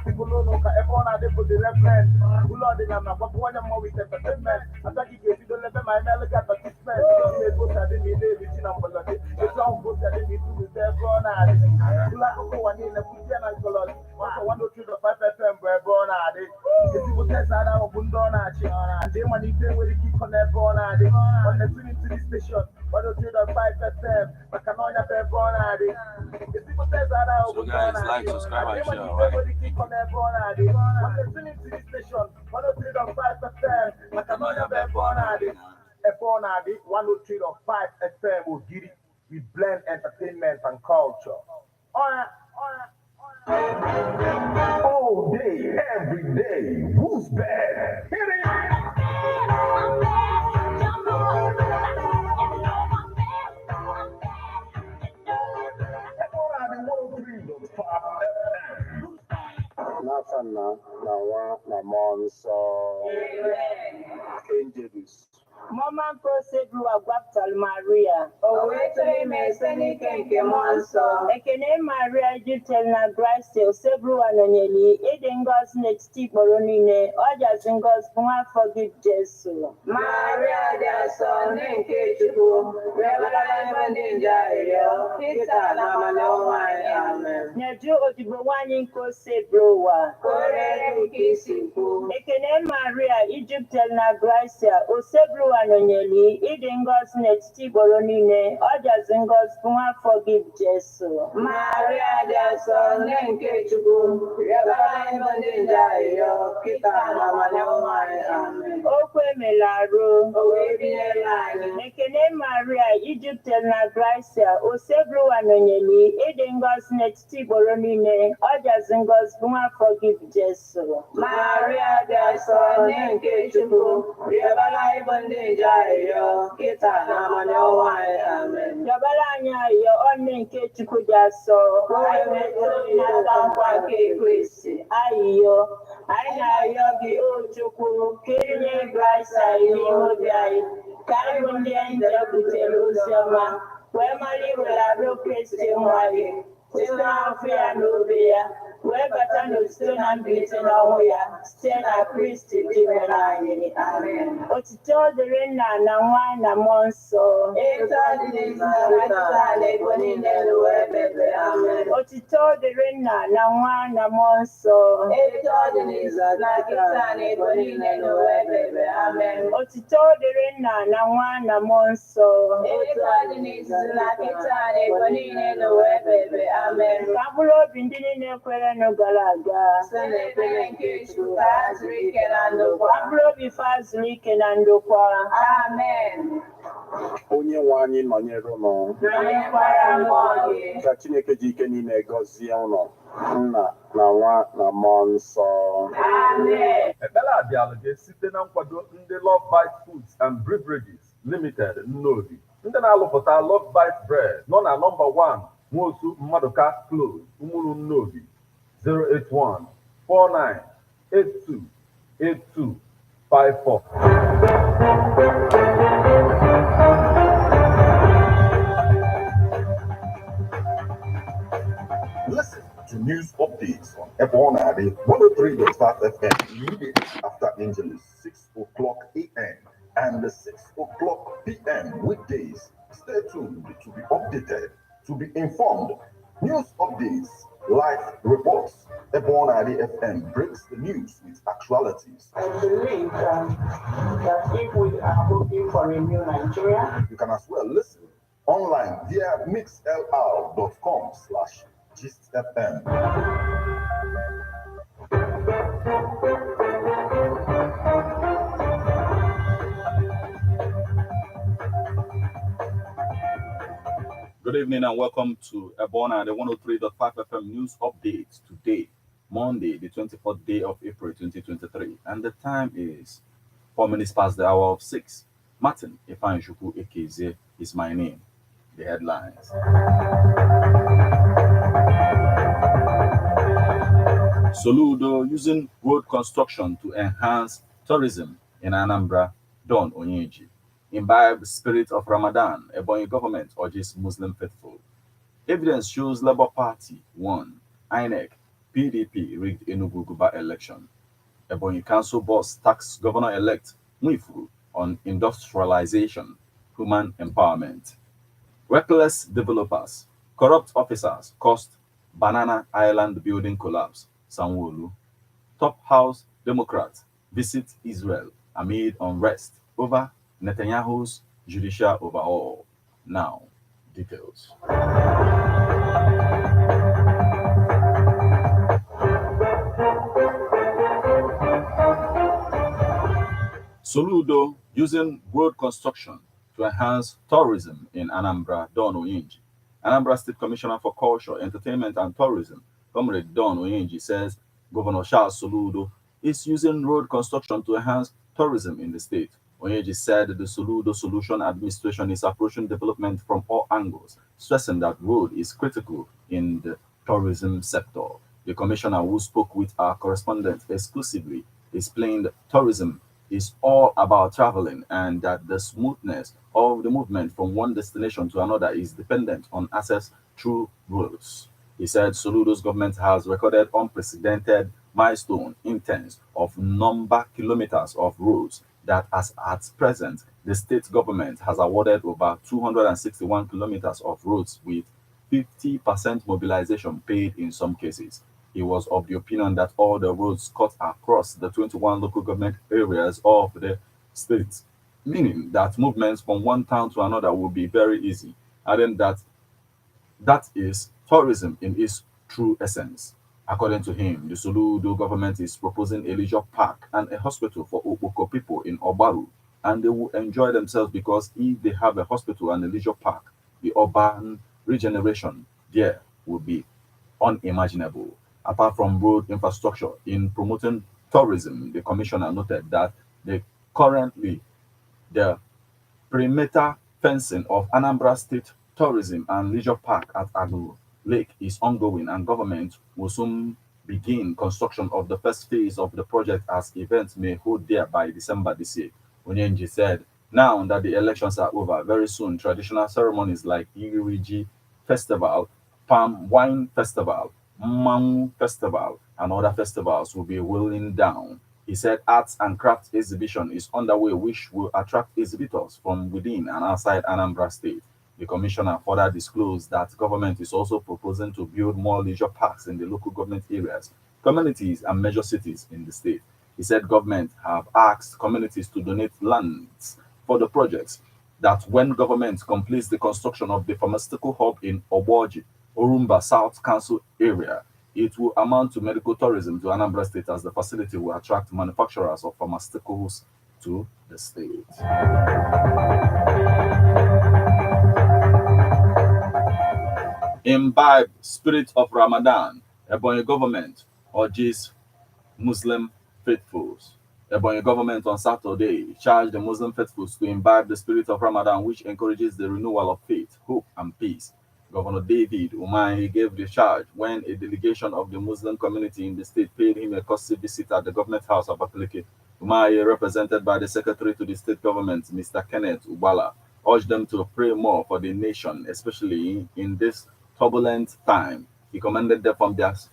People don't know everyone are there for the reference. Who Lord in them, but one more with entertainment. I thought you gave you don't let my mail get participant. They go to the media, which I'm for the it's all good that they do with their phone. Who like to go in the Putin and colors. Also, 102.5 FM, where born are they? If you put that out of Bundona, and they want to where they keep on their born are they? On the tuning to the station, 102.5 FM, but can only have born are they? If you put that out of So guys, like, subscribe, and share, right? on the tuning to the station, 103.5 FM, but can only have born are they? F1 103.5 FM will get it. We blend entertainment and culture. All day, every day, who's bad? Hit it! Nafana na monso angels. Mama Kosebu Agwaptal Maria. Owetri meseni kenke monso. Ekene Maria Jutel na Grace Osebru Anonyeli. Edengos next Boronine. Ojas ingos Puma forgive Jesu. Maria de son nenke chuku. Rebala mandinja yo. Kita na manowa amen. Neju Odibowanyi Kosebu wa. Kore ukisiku. Ekene Maria Egyptel na Grace Osebru Anonyeli, Idingos next Boronine, Ojas ingos Puma forgive Jesu. Maria de son nenke chuku. Rebala mandinja yo. Kita na manowa amen. Okwe Melaro. Owebinelani. Ekene Maria Egyptel na Grace Osebru Anonyeli, Idingos next Boronine, Ojas ingos Puma forgive Jesu. Maria de son nenke chuku. Rebala mandinja yo. Kita na manowa amen. Yabalanya yo onne nke Chukwu jaso. Ayo, anyị na-ayọ gị o Chukwu, ka inye Grace n'ime obi anyị, ka anyị bụ ndị nje butere ozi ọma, wee mara iwere arụ Kristi nwa gị, site n'afọ ya na obi ya, wee bata n'osite na mbilite n'ọnwụ ya, site na Kristi dị nwere anyị. Amen. Otito dịrị Nna na Nwa na Mmụọ Nsọ. Eto dị n'izu na taa na ebo niile n'ụwa ebebe. Amen. Otito dịrị Nna na Nwa na Mmụọ Nsọ. Eto dị n'izu na taa na ebo niile n'ụwa ebebe. Amen. Otito dịrị Nna na Nwa na Mmụọ Nsọ. Eto dị n'izu na taa na ebo niile n'ụwa ebebe. Amen. Ka mkpụrụ obi ndị niile kwerenụ gara aga. Site n'ekpere nke Chukwu ka ha zuru ike na ndokwa. Ka mkpụrụ obi fa zuru ike na ndokwa. Amen. Onye nwe anyị nọnyere ụnụ. Nọnyekwara mmụọ gị. Ka Chineke ji ike niile gọzie ụnụ. Nna na Nwa na Mmụọ Nsọ. Amen. Ekpere abịala gị site na nkwado ndị Love Bite Foods and Beverages Limited Nnobi. Ndị na-alụpụta Love Bite Bread nọ na nọmba 1 Nwosu Mmaduka Close, Umuru Nnobi, 081 49 82 8254. Listen to news updates on F1 103.5 FM immediately after Angeles, 6 o'clock a.m. and 6 o'clock p.m. weekdays. Stay tuned to be updated, to be informed. News updates, live reports. F1 FM breaks the news with actualities. I believe that if we are hoping for a new Nigeria, You can as well listen online via mixlr.com/gistfm. Good evening and welcome to Ebona, the 103.5 FM news update today, Monday, the 24th day of April 2023. And the time is 4 minutes past the hour of 6. Martin Ifanshuku Ekeze is my name. The headlines. Soludo using road construction to enhance tourism in Anambra, Don Onyeji. Imbibe the spirit of Ramadan, Ebonyi government urges Muslim faithful. Evidence shows Labour Party won. INEC PDP rigged Enugu Guba election. Ebonyi Council boss tax Governor-elect Mwifuru on industrialization, human empowerment. Reckless developers, corrupt officers caused Banana Island building collapse, Sanwo-Olu. Top House Democrats visit Israel amid unrest over Netanyahu's judicial overhaul. Now, details. Soludo using road construction to enhance tourism in Anambra, Don Oyinji. Anambra State Commissioner for Culture, Entertainment and Tourism, Comrade Don Oyinji, says Governor Charles Soludo is using road construction to enhance tourism in the state. Oyinji said the Soludo Solution Administration is approaching development from all angles, stressing that road is critical in the tourism sector. The commissioner, who spoke with our correspondent exclusively, explained tourism is all about traveling and that the smoothness of the movement from one destination to another is dependent on access through roads. He said Soludo's government has recorded unprecedented milestone in terms of number kilometers of roads that as at present the state government has awarded over 261 kilometers of roads with 50% mobilization paid in some cases. He was of the opinion that all the roads cut across the 21 local government areas of the state, meaning that movements from one town to another will be very easy, adding that that is tourism in its true essence. According to him, the Soludo government is proposing a leisure park and a hospital for Okpoko people in Obaru, and they will enjoy themselves because if they have a hospital and a leisure park, the urban regeneration there will be unimaginable. Apart from road infrastructure, in promoting tourism, the commissioner noted that currently the perimeter fencing of Anambra State Tourism and Leisure Park at Adu Lake is ongoing and government will soon begin construction of the first phase of the project as events may hold there by December this year. Onyenji said, now that the elections are over, very soon traditional ceremonies like Iriji Festival, Palm Wine Festival, Mangu Festival, and other festivals will be wheeling down. He said arts and crafts exhibition is underway, which will attract exhibitors from within and outside Anambra State. The commissioner further disclosed that government is also proposing to build more leisure parks in the local government areas, communities, and major cities in the state. He said government have asked communities to donate lands for the projects, that when government completes the construction of the pharmaceutical hub in Oboji, Orumba South Council area, it will amount to medical tourism to Anambra State as the facility will attract manufacturers of pharmaceuticals to the state. Imbibe spirit of Ramadan. Ebonyi government urges Muslim faithfuls. Ebonyi government on Saturday charged the Muslim faithfuls to imbibe the spirit of Ramadan, which encourages the renewal of faith, hope, and peace. Governor David Umahi gave the charge when a delegation of the Muslim community in the state paid him a courtesy visit at the government house of Abakaliki. Umahi, represented by the secretary to the state government, Mr. Kenneth Ubala, urged them to pray more for the nation, especially in this turbulent time. He commended them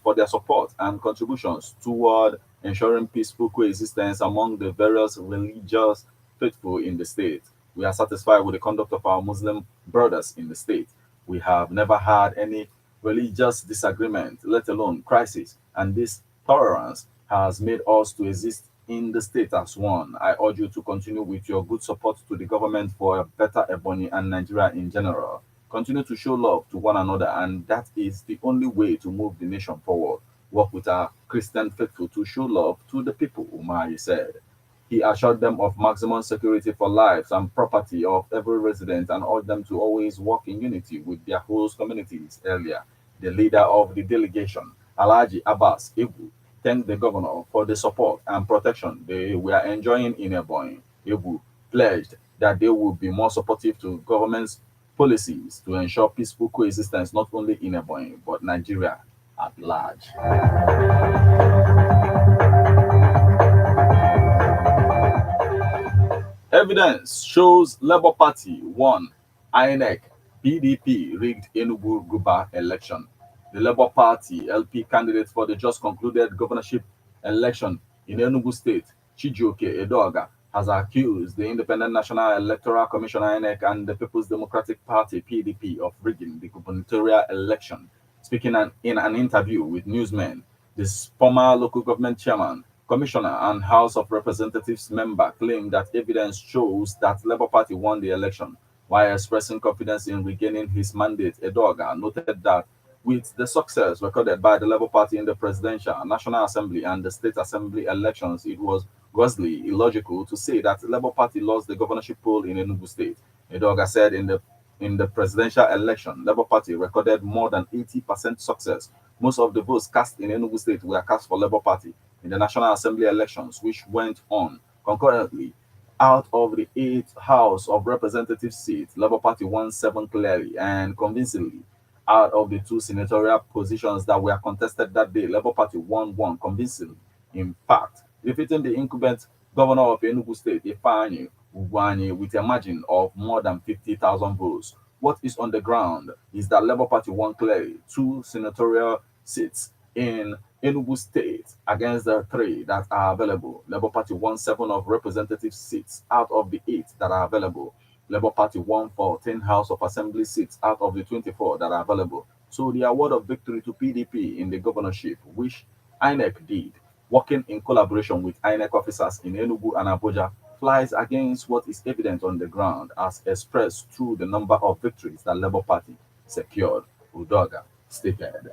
for their support and contributions toward ensuring peaceful coexistence among the various religious faithful in the state. We are satisfied with the conduct of our Muslim brothers in the state. We have never had any religious disagreement, let alone crisis, and this tolerance has made us to exist in the state as one. I urge you to continue with your good support to the government for a better Ebonyi and Nigeria in general. Continue to show love to one another, and that is the only way to move the nation forward. Work with our Christian faithful to show love to the people, Umahi said. He assured them of maximum security for lives and property of every resident and urged them to always work in unity with their host communities earlier. The leader of the delegation, Alhaji Abbas Ibu, thanked the governor for the support and protection they were enjoying in Ebonyi. Ibu pledged that they would be more supportive to government's policies to ensure peaceful coexistence not only in Ebonyi but Nigeria at large. Evidence shows Labour Party won INEC PDP rigged Enugu Guba election. the Labour Party LP candidate for the just concluded governorship election in Enugu State, Chijioke Edoga, has accused the Independent National Electoral Commission (INEC) and the People's Democratic Party (PDP) of rigging the gubernatorial election. Speaking in an interview with newsmen, this former local government chairman, commissioner, and House of Representatives member claimed that evidence shows that Labour Party won the election. While expressing confidence in regaining his mandate, Edoga noted that with the success recorded by the Labour Party in the presidential, National Assembly, and the State Assembly elections, it was grossly illogical to say that the Labour Party lost the governorship poll in Enugu State. Edoga said in the presidential election, Labour Party recorded more than 80% success. Most of the votes cast in Enugu State were cast for Labour Party in the National Assembly elections, which went on concurrently. Out of the 8 House of Representatives seats, Labour Party won 7 clearly and convincingly. Out of the 2 senatorial positions that were contested that day, Labour Party won 1 convincingly. In fact, defeating the incumbent governor of Enugu State, Ifeanyi Ugwuanyi, with a margin of more than 50,000 votes. What is on the ground is that Labour Party won clearly 2 senatorial seats in Enugu State against the 3 that are available. Labour Party won 7 of representative seats out of the 8 that are available. Labour Party won 14 House of Assembly seats out of the 24 that are available. So the award of victory to PDP in the governorship, which INEC did, working in collaboration with INEC officers in Enugu and Abuja, flies against what is evident on the ground as expressed through the number of victories that Labour Party secured. Udoga stated.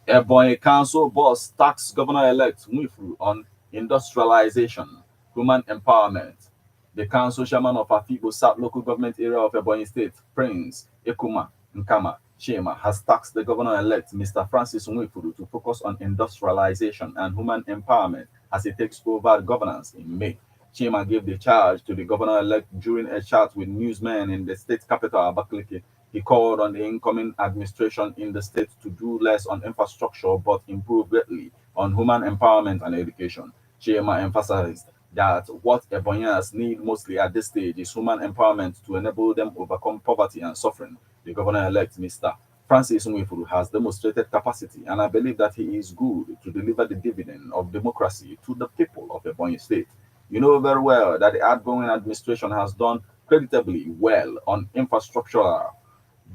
Ebonyi Council boss tax Governor-elect Nwifuru on industrialization, human empowerment. The council chairman of Afikpo South local government area of Ebonyi State, Prince Ekuma Nkama Chima, has tasked the governor-elect, Mr. Francis Nwifuru, to focus on industrialization and human empowerment as he takes over governance in May. Chima gave the charge to the governor-elect during a chat with newsmen in the state capital, Abakaliki. He called on the incoming administration in the state to do less on infrastructure but improve greatly on human empowerment and education. Chima emphasized that what Ebonyans need mostly at this stage is human empowerment to enable them overcome poverty and suffering. The governor-elect, Mr. Francis Nwifuru, has demonstrated capacity, and I believe that he is good to deliver the dividend of democracy to the people of Ebonyi State. You know very well that the outgoing administration has done creditably well on infrastructural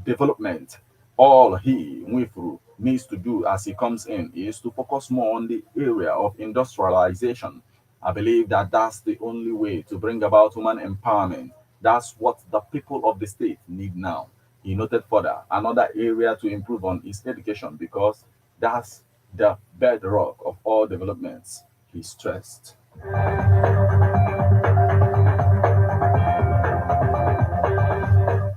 development. All he, Nwifuru, needs to do as he comes in is to focus more on the area of industrialization. I believe that that's the only way to bring about human empowerment. That's what the people of the state need now. He noted further, another area to improve on is education because that's the bedrock of all developments, he stressed.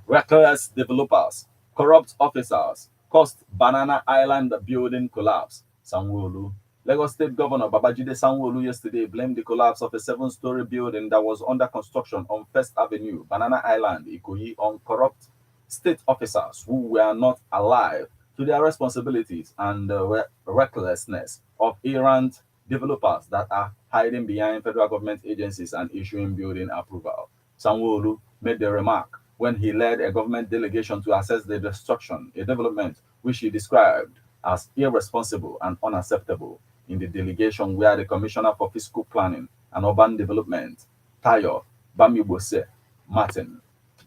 Reckless developers, corrupt officers caused Banana Island building collapse. Sanwo-Olu. Lagos State Governor Babajide Sanwo-Olu yesterday blamed the collapse of a 7-story building that was under construction on First Avenue, Banana Island, Ikoyi, on corrupt state officers who were not alive to their responsibilities and the recklessness of errant developers that are hiding behind federal government agencies and issuing building approval. Sanwo-Olu made the remark when he led a government delegation to assess the destruction, a development which he described as irresponsible and unacceptable. In the delegation where the Commissioner for Fiscal Planning and Urban Development, Tayo Bamibose Martin,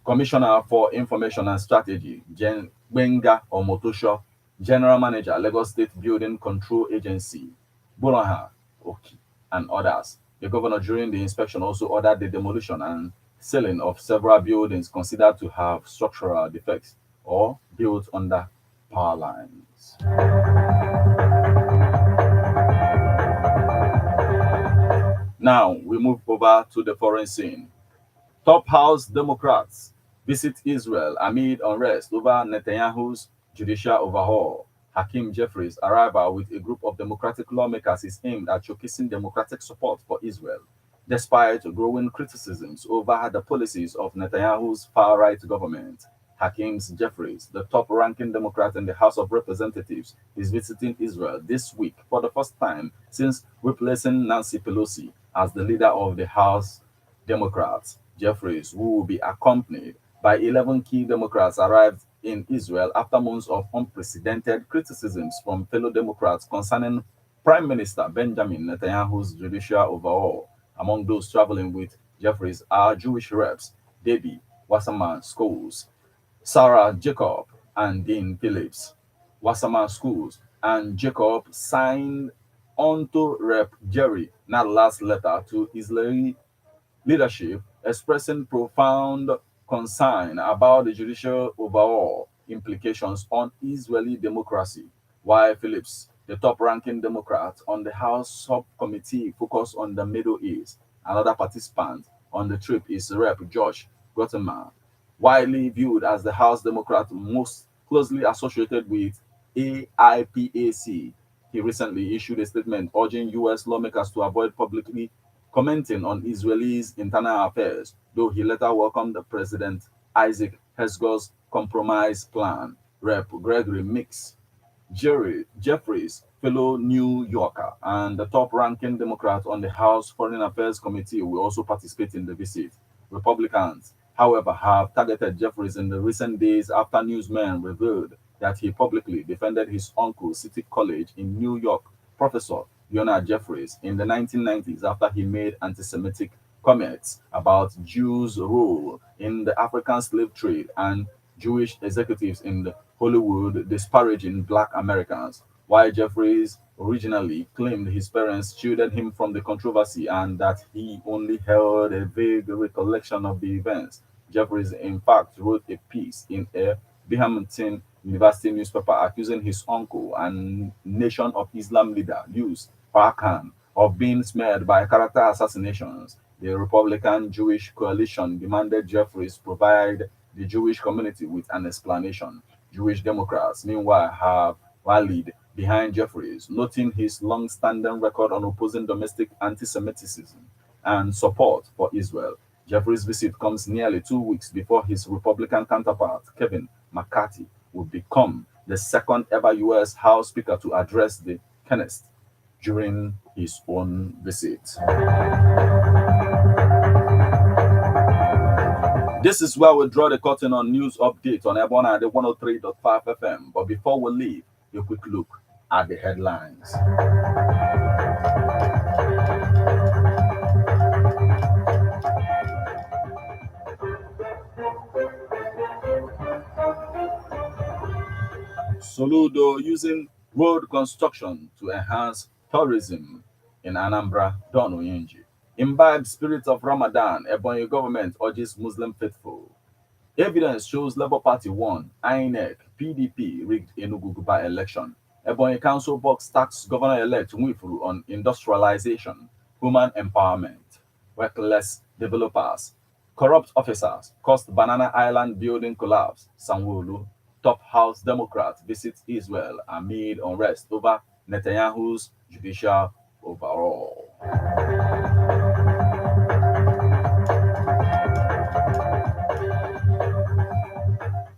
Commissioner for Information and Strategy, Jen Benga Omotosho, General Manager, Lagos State Building Control Agency, Bolaha Oki, and others. The governor, during the inspection, also ordered the demolition and selling of several buildings considered to have structural defects or built under power lines. Now we move over to the foreign scene. Top House Democrats visit Israel amid unrest over Netanyahu's judicial overhaul. Hakeem Jeffries' arrival with a group of Democratic lawmakers is aimed at showcasing Democratic support for Israel, despite growing criticisms over the policies of Netanyahu's far-right government. Hakeem Jeffries, the top-ranking Democrat in the House of Representatives, is visiting Israel this week for the first time since replacing Nancy Pelosi as the leader of the House Democrats. Jeffries, who will be accompanied by 11 key Democrats arrived in Israel after months of unprecedented criticisms from fellow Democrats concerning Prime Minister Benjamin Netanyahu's judicial overhaul. Among those traveling with Jeffries are Jewish reps Debbie Wasserman Schools, Sarah Jacob, and Dean Phillips. Wasserman Schools and Jacob signed onto Rep. Jerry Nadler's letter to Israeli leadership expressing profound concern about the judicial overall implications on Israeli democracy, while Phillips, the top-ranking Democrat on the House subcommittee focused on the Middle East. Another participant on the trip is Rep. Josh Gotteman, widely viewed as the House Democrat most closely associated with AIPAC. He recently issued a statement urging U.S. lawmakers to avoid publicly commenting on Israel's internal affairs, though he later welcomed President Isaac Herzog's compromise plan. Rep. Gregory Mix, Jerry Jeffries, fellow New Yorker, and the top-ranking Democrat on the House Foreign Affairs Committee will also participate in the visit. Republicans, however, have targeted Jeffries in the recent days after newsmen revealed that he publicly defended his uncle, City College in New York professor Leonard Jeffries, in the 1990s after he made anti-Semitic comments about Jews' role in the African slave trade and Jewish executives in Hollywood disparaging Black Americans. While Jeffries originally claimed his parents shielded him from the controversy and that he only held a vague recollection of the events, Jeffries in fact wrote a piece in a Binghamton University newspaper accusing his uncle and Nation of Islam leader, Yus Farrakhan, of being smeared by character assassinations. The Republican Jewish coalition demanded Jeffries provide the Jewish community with an explanation. Jewish Democrats, meanwhile, have rallied behind Jeffries, noting his long-standing record on opposing domestic anti-Semitism and support for Israel. Jeffries' visit comes nearly 2 weeks before his Republican counterpart, Kevin McCarthy, will become the second ever U.S. House Speaker to address the Knesset during his own visit. This is where we draw the curtain on news update on Ebona at the 103.5 FM. But before we leave, a quick look at the headlines. Soludo using road construction to enhance tourism in Anambra, Don Oyenji. Imbibe spirit of Ramadan, Ebonyi government urges Muslim faithful. Evidence shows Labour Party won, INEC, PDP rigged Enugu by-election. Ebonyi Council box tax Governor-elect Nwifuru on industrialization, human empowerment. Reckless developers, corrupt officers caused Banana Island building collapse. Sanwo-Olu, top House Democrat visits Israel amid unrest over Netanyahu's judicial overhaul.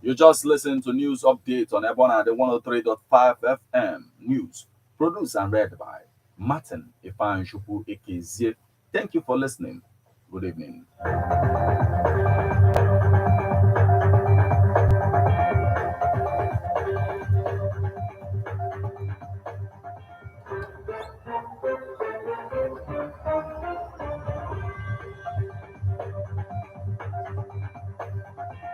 You just listened to news update on Ebona the 103.5 FM news, produced and read by Martin Ifan-Shupu Ekezie. Thank you for listening. Good evening.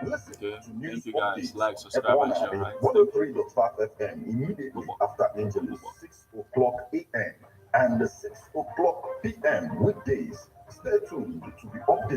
Listen Okay. to news Thank you guys. updates Like, on subscribe, and share. Ebona Right? 103.5 FM immediately after Angelus 6 o'clock a.m. and 6 o'clock p.m. weekdays. Stay tuned to be